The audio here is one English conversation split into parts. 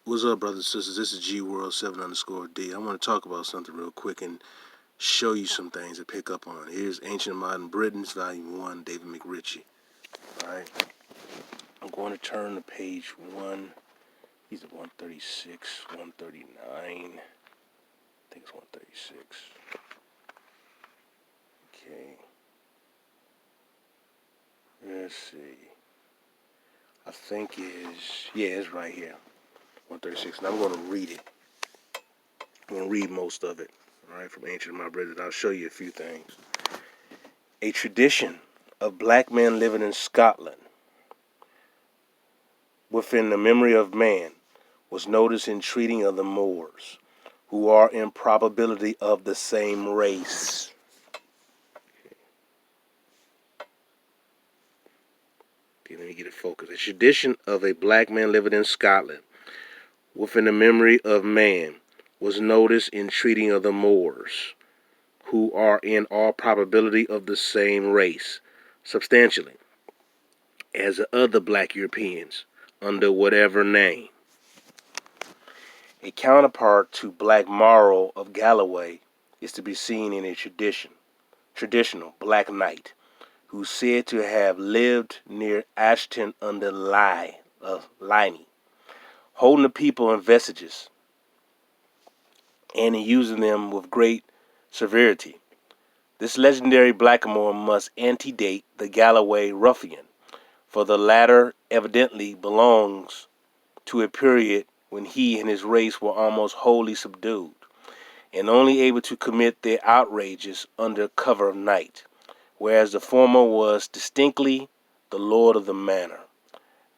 What's up, brothers and sisters? This is G World 7 underscore D. I want to talk about something real quick and show you some things to pick up on. Here's Ancient Modern Britons, Volume 1, David McRitchie. All right. I'm going to turn to page 1. He's at 136, 139. I think it's 136. Okay. Let's see. I think it's right here. 136. And I'm going to read it. I'm going to read most of it. All right, from Ancient Modern Britons. I'll show you a few things. A tradition of black men living in Scotland within the memory of man was noticed in treating of the Moors, who are in probability of the same race. Okay, let me get it focused. A tradition of a black man living in Scotland within the memory of man was noticed in treating of the Moors, who are in all probability of the same race, substantially, as the other black Europeans, under whatever name. A counterpart to Black Morrow of Galloway is to be seen in a traditional black knight, who is said to have lived near Ashton under Lyne, holding the people in vestiges and in using them with great severity. This legendary blackamoor must antedate the Galloway ruffian, for the latter evidently belongs to a period when he and his race were almost wholly subdued, and only able to commit their outrages under cover of night, whereas the former was distinctly the lord of the manor.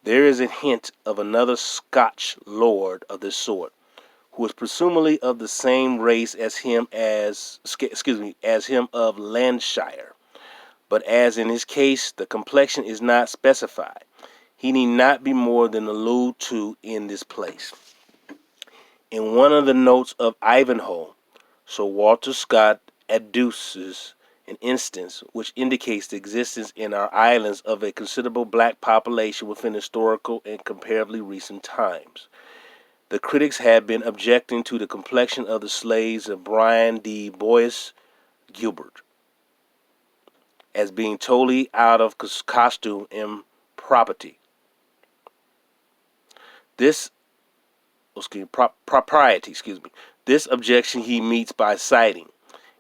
There is a hint of another Scotch lord of this sort, who is presumably of the same race as him as him of Lancashire, but as in his case the complexion is not specified, he need not be more than alluded to in this place. In one of the notes of Ivanhoe, Sir Walter Scott adduces an instance which indicates the existence in our islands of a considerable black population within historical and comparatively recent times. The critics had been objecting to the complexion of the slaves of Brian de Bois Guilbert as being totally out of costume and propriety. This objection he meets by citing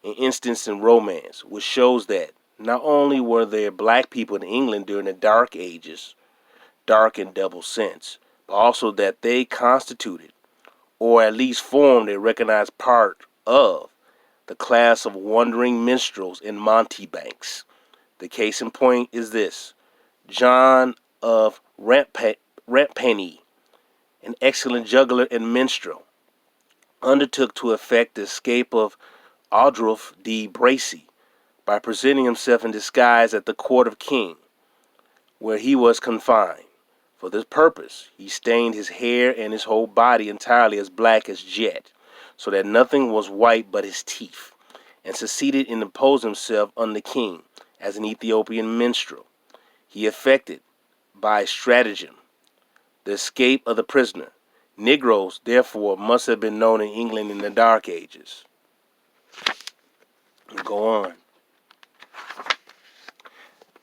an instance in romance, which shows that not only were there black people in England during the Dark Ages, dark in double sense, but also that they constituted, or at least formed a recognized part of, the class of wandering minstrels and mountebanks. The case in point is this: John of Rampany, an excellent juggler and minstrel, undertook to effect the escape of Aldulf de Bracy by presenting himself in disguise at the court of King, where he was confined. For this purpose, he stained his hair and his whole body entirely as black as jet, so that nothing was white but his teeth, and succeeded in imposing himself on the king as an Ethiopian minstrel. He effected, by stratagem, the escape of the prisoner. Negroes, therefore, must have been known in England in the Dark Ages. Go on.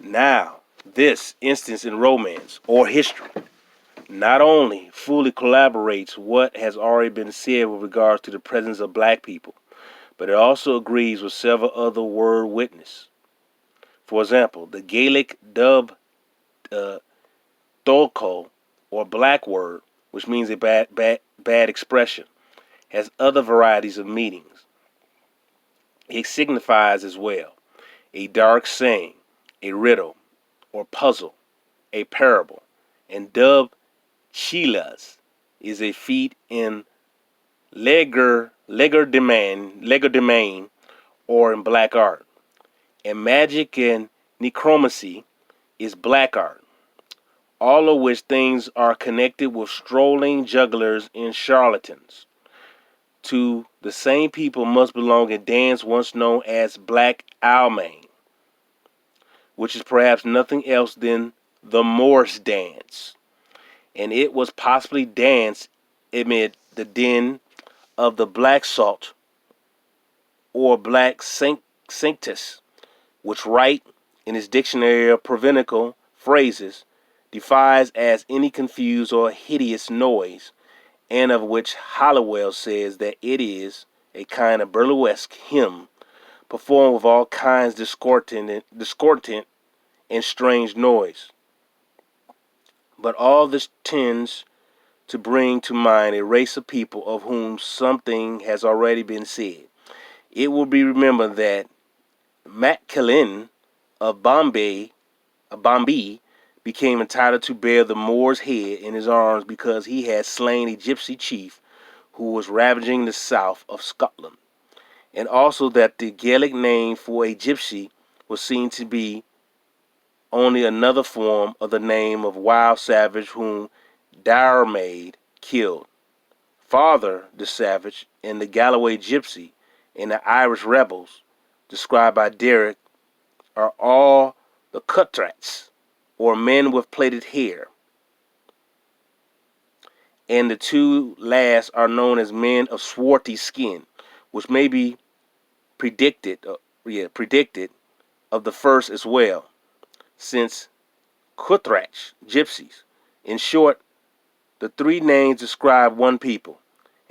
Now, this instance in romance or history not only fully corroborates what has already been said with regards to the presence of black people, but it also agrees with several other word witnesses. For example, the Gaelic dub Dolco, or black word, which means a bad expression, has other varieties of meanings. It signifies as well a dark saying, a riddle, or puzzle, a parable, and dub chilas is a feat in legerdemain, or in black art. And magic and necromancy is black art, all of which things are connected with strolling jugglers and charlatans. To the same people must belong a dance once known as Black Almain, which is perhaps nothing else than the Morse dance, and it was possibly danced amid the din of the black salt or black sanctus, which Wright, in his dictionary of provincial phrases, defines as any confused or hideous noise, and of which Halliwell says that it is a kind of burlesque hymn performed with all kinds of discordant and strange noise. But all this tends to bring to mind a race of people of whom something has already been said. It will be remembered that Mac of Bombay became entitled to bear the Moor's head in his arms because he had slain a gypsy chief who was ravaging the south of Scotland, and also that the Gaelic name for a gypsy was seen to be only another form of the name of wild savage whom Diarmaid killed. Father the Savage and the Galloway Gypsy and the Irish rebels, described by Derrick, are all the Cutrats, or men with plaited hair, and the two last are known as men of swarthy skin, which may be predicted of the first as well, since Kuthrach, gypsies. In short, the three names describe one people,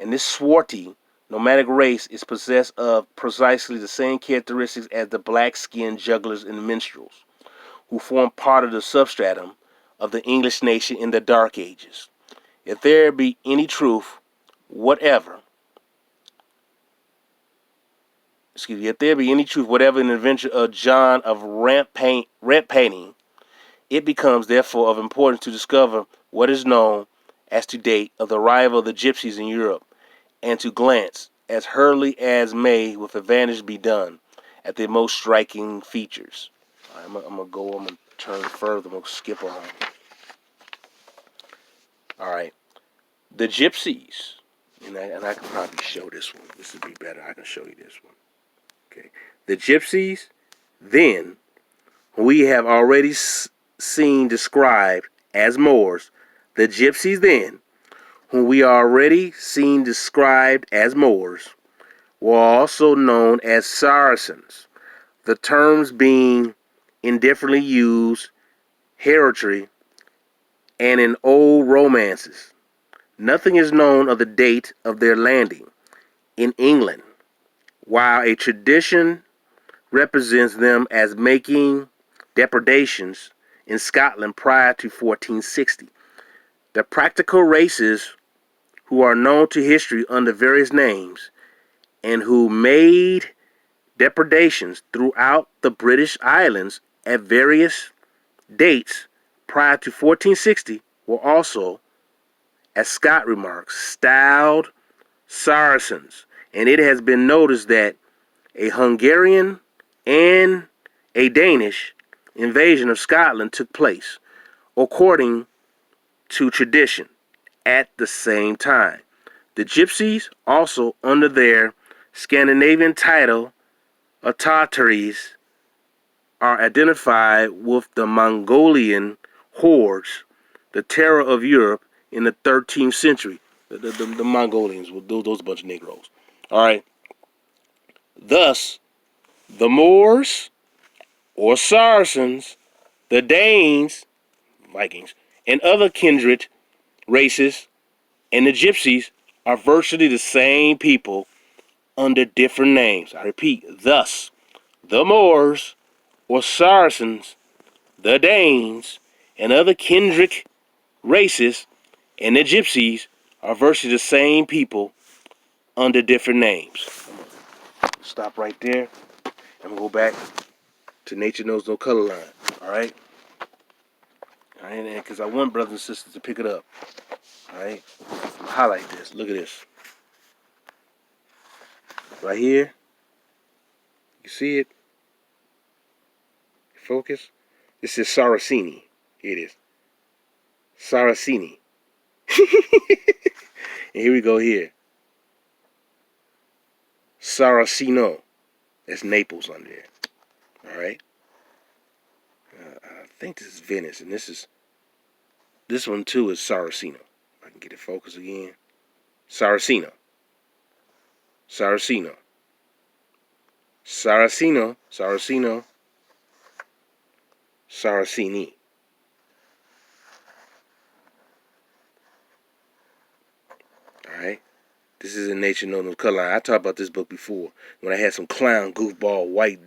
and this swarthy nomadic race is possessed of precisely the same characteristics as the black-skinned jugglers and minstrels, who formed part of the substratum of the English nation in the Dark Ages. If there be any truth whatever, if there be any truth whatever in the adventure of John of Rampantine, it becomes therefore of importance to discover what is known as to date of the arrival of the gypsies in Europe, and to glance as hurriedly as may with advantage be done at the most striking features. I'm gonna turn further, I'm gonna skip on. Alright. The gypsies. And I can probably show this one. This would be better. I can show you this one. Okay. The gypsies, then, we have already seen described as Moors. The gypsies, then, whom we already seen described as Moors, were also known as Saracens, the terms being indifferently used heraldry and in old romances. Nothing is known of the date of their landing in England, while a tradition represents them as making depredations in Scotland prior to 1460. The practical races who are known to history under various names and who made depredations throughout the British Islands at various dates prior to 1460 were also, as Scott remarks, styled Saracens, and it has been noticed that a Hungarian and a Danish invasion of Scotland took place, according to tradition, at the same time. The Gypsies, also under their Scandinavian title of Tartaries, are identified with the Mongolian hordes, the terror of Europe in the 13th century. The Mongolians, those bunch of Negroes. All right. Thus, the Moors or Saracens, the Danes, Vikings, and other kindred races, and the Gypsies are virtually the same people under different names. I repeat, thus, the Moors or Saracens, the Danes, and other kindred races, and the Gypsies are virtually the same people under different names. Stop right there. I'm going to go back to Nature Knows No Color Line. All right? All right, because I want brothers and sisters to pick it up. All right? Highlight this. Look at this. Right here. You see it? Focus. This is Saraceni. Here it is. Saraceni. And here we go here. Saraceno. That's Naples on there. All right. I think this is Venice, and this one too is Saraceno. If I can get it focused again. Saraceno. Saraceno. Saraceno. Saraceno. Saraceni. Alright? This is in Nature Known No Color Line. I talked about this book before when I had some clown, goofball, white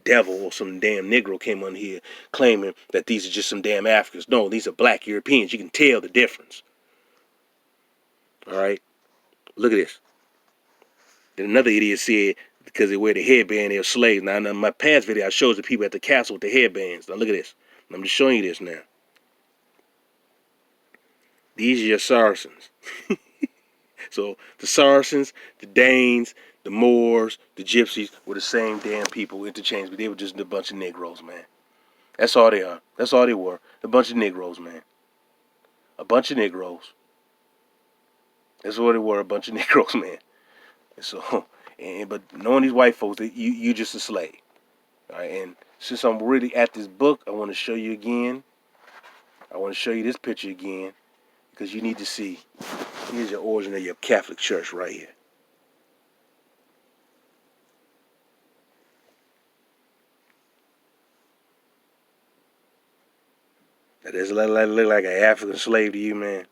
devil or some damn Negro came on here claiming that these are just some damn Africans. No, these are black Europeans. You can tell the difference. Alright? Look at this. Then another idiot said because they wear the headband, they're slaves. Now, in my past video, I showed the people at the castle with the headbands. Now, look at this. I'm just showing you this now. These are your Saracens. So, the Saracens, the Danes, the Moors, the Gypsies were the same damn people interchanged, but they were just a bunch of Negroes, man. That's all they are. That's all they were. A bunch of Negroes, man. A bunch of Negroes. That's what they were, a bunch of Negroes, man. And so, but knowing these white folks, you just a slave. All right, and since I'm really at this book, I want to show you again. I want to show you this picture again because you need to see. Here's your origin of your Catholic Church right here. Now, does it look like an African slave to you, man?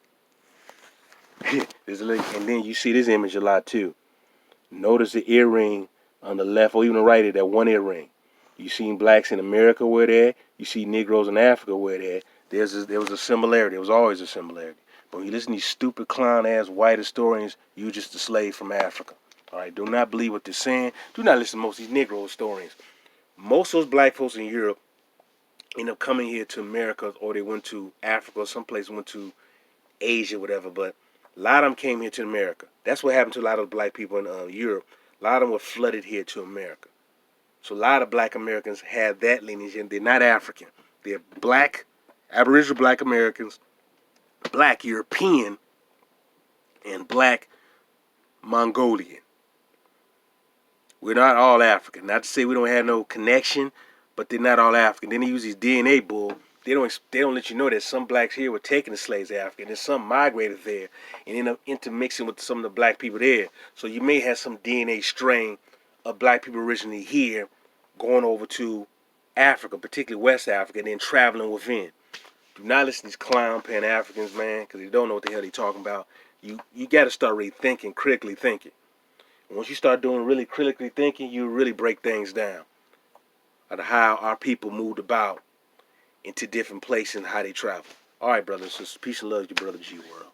And then you see this image a lot too. Notice the earring on the left or even the right of that one earring. You seen blacks in America wear that. You see Negroes in Africa wear that. There was a similarity. There was always a similarity. But when you listen to these stupid clown-ass white historians, you just a slave from Africa. All right, do not believe what they're saying. Do not listen to most of these Negro historians. Most of those black folks in Europe end up coming here to America, or they went to Africa, or someplace went to Asia, whatever. But a lot of them came here to America. That's what happened to a lot of black people in Europe. A lot of them were flooded here to America. So a lot of black Americans have that lineage, and they're not African. They're black, Aboriginal black Americans, black European, and black Mongolian. We're not all African. Not to say we don't have no connection, but they're not all African. Then they use these DNA bull. They don't let you know that some blacks here were taking the slaves to Africa, and some migrated there and end up intermixing with some of the black people there. So you may have some DNA strain of black people originally here going over to Africa, particularly West Africa, and then traveling within. Do not listen to these clown Pan-Africans, man, because they don't know what the hell they're talking about. You got to start really thinking, critically thinking. And once you start doing really critically thinking, you really break things down of how our people moved about into different places and how they travel. All right, brothers and sisters. Peace and love to your brother G World.